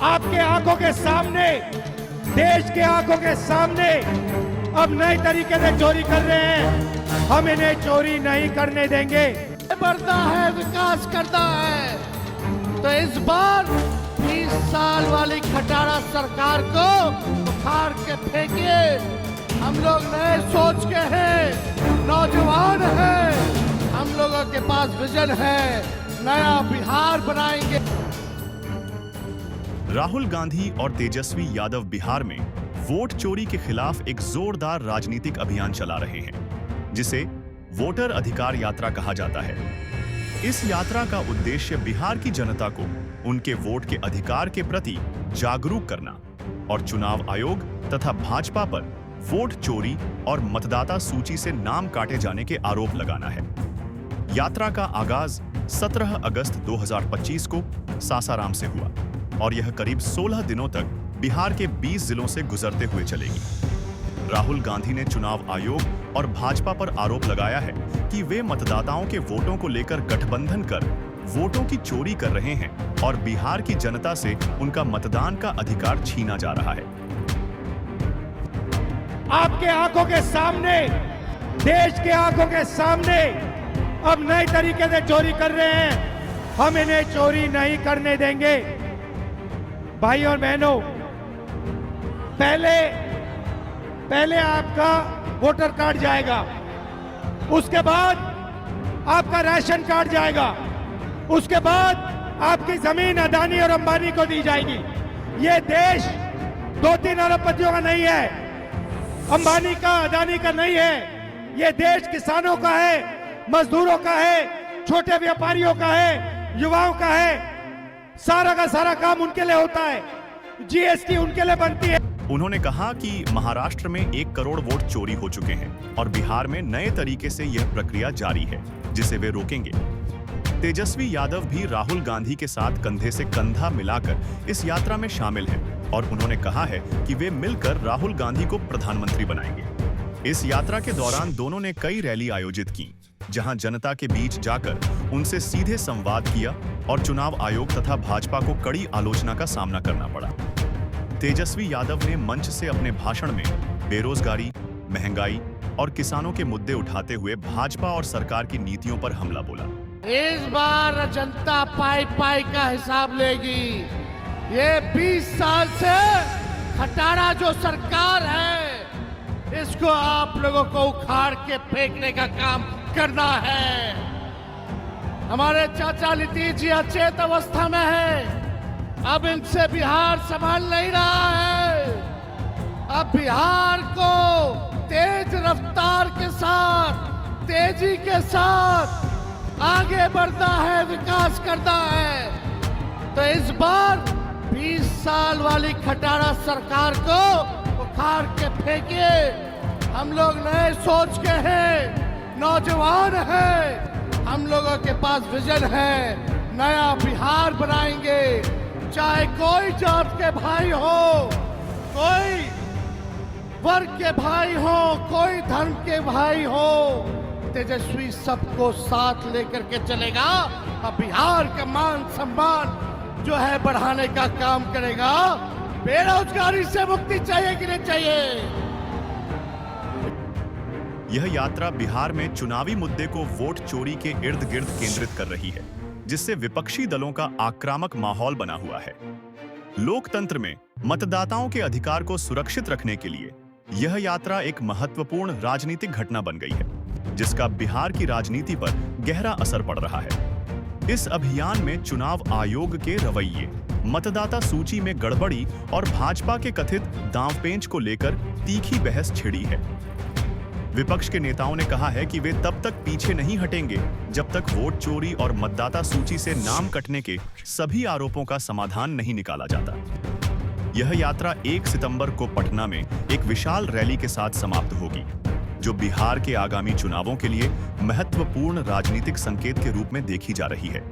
आपके आंखों के सामने, देश के आंखों के सामने अब नए तरीके से चोरी कर रहे हैं। हम इन्हें चोरी नहीं करने देंगे। बढ़ता है, विकास करता है। तो इस बार 20 साल वाली खटारा सरकार को उखाड़ के फेंकिए। हम लोग नए सोच के हैं, नौजवान हैं। हम लोगों के पास विजन है, नया बिहार बनाएंगे। राहुल गांधी और तेजस्वी यादव बिहार में वोट चोरी के खिलाफ एक जोरदार राजनीतिक अभियान चला रहे हैं, जिसे वोटर अधिकार यात्रा कहा जाता है। इस यात्रा का उद्देश्य बिहार की जनता को उनके वोट के अधिकार के प्रति जागरूक करना और चुनाव आयोग तथा भाजपा पर वोट चोरी और मतदाता सूची से नाम काटे जाने के आरोप लगाना है। यात्रा का आगाज 17 अगस्त 2025 को सासाराम से हुआ और यह करीब 16 दिनों तक बिहार के 20 जिलों से गुजरते हुए चलेगी। राहुल गांधी ने चुनाव आयोग और भाजपा पर आरोप लगाया है कि वे मतदाताओं के वोटों को लेकर गठबंधन कर वोटों की चोरी कर रहे हैं और बिहार की जनता से उनका मतदान का अधिकार छीना जा रहा है। आपके आंखों के सामने, देश के आंखों के सामने अब नए तरीके से चोरी कर रहे हैं। हम इन्हें चोरी नहीं करने देंगे। भाई और बहनों, पहले आपका वोटर कार्ड जाएगा, उसके बाद आपका राशन कार्ड जाएगा, उसके बाद आपकी जमीन अदानी और अंबानी को दी जाएगी। ये देश 2-3 अरबपतियों का नहीं है, अंबानी का, अदानी का नहीं है। ये देश किसानों का है, मजदूरों का है, छोटे व्यापारियों का है, युवाओं का है। सारा का सारा काम उनके लिए होता है, जीएसटी उनके लिए बनती है। उन्होंने कहा कि महाराष्ट्र में 1 करोड़ वोट चोरी हो चुके हैं और बिहार में नए तरीके से यह प्रक्रिया जारी है, जिसे वे रोकेंगे। तेजस्वी यादव भी राहुल गांधी के साथ कंधे से कंधा मिलाकर इस यात्रा में शामिल हैं और उन्होंने कहा है कि वे मिलकर राहुल गांधी को प्रधानमंत्री बनाएंगे। इस यात्रा के दौरान दोनों ने कई रैली आयोजित की, जहां जनता के बीच जाकर उनसे सीधे संवाद किया और चुनाव आयोग तथा भाजपा को कड़ी आलोचना का सामना करना पड़ा। तेजस्वी यादव ने मंच से अपने भाषण में बेरोजगारी, महंगाई और किसानों के मुद्दे उठाते हुए भाजपा और सरकार की नीतियों पर हमला बोला। इस बार जनता पाई पाई का हिसाब लेगी। ये 20 साल से खटारा जो सरकार है, इसको आप लोगों को उखाड़ के फेंकने का काम करना है। हमारे चाचा नीतीश जी अचेत अवस्था में है। अब इनसे बिहार संभाल नहीं रहा है। अब बिहार को तेज रफ्तार के साथ, तेजी के साथ आगे बढ़ता है, विकास करता है। तो इस बार 20 साल वाली खटारा सरकार को उखाड़ के फेंकिए। हम लोग नए सोच के हैं, नौजवान हैं। हम लोगों के पास विजन है, नया बिहार बनाएंगे। चाहे कोई जात के भाई हो, कोई वर्ग के भाई हो, कोई धर्म के भाई हो, तेजस्वी सबको साथ लेकर के चलेगा। अब बिहार का मान सम्मान जो है बढ़ाने का काम करेगा। बेरोजगारी से मुक्ति चाहिए कि नहीं चाहिए? यह यात्रा बिहार में चुनावी मुद्दे को वोट चोरी के इर्द गिर्द केंद्रित कर रही है, जिससे विपक्षी दलों का आक्रामक माहौल बना हुआ है। लोकतंत्र में मतदाताओं के अधिकार को सुरक्षित रखने के लिए यह यात्रा एक महत्वपूर्ण राजनीतिक घटना बन गई है, जिसका बिहार की राजनीति पर गहरा असर पड़ रहा है। इस अभियान में चुनाव आयोग के रवैये, मतदाता सूची में गड़बड़ी और भाजपा के कथित दांवपेंच को लेकर तीखी बहस छिड़ी है। विपक्ष के नेताओं ने कहा है कि वे तब तक पीछे नहीं हटेंगे जब तक वोट चोरी और मतदाता सूची से नाम कटने के सभी आरोपों का समाधान नहीं निकाला जाता। यह यात्रा 1 सितंबर को पटना में एक विशाल रैली के साथ समाप्त होगी, जो बिहार के आगामी चुनावों के लिए महत्वपूर्ण राजनीतिक संकेत के रूप में देखी जा रही है।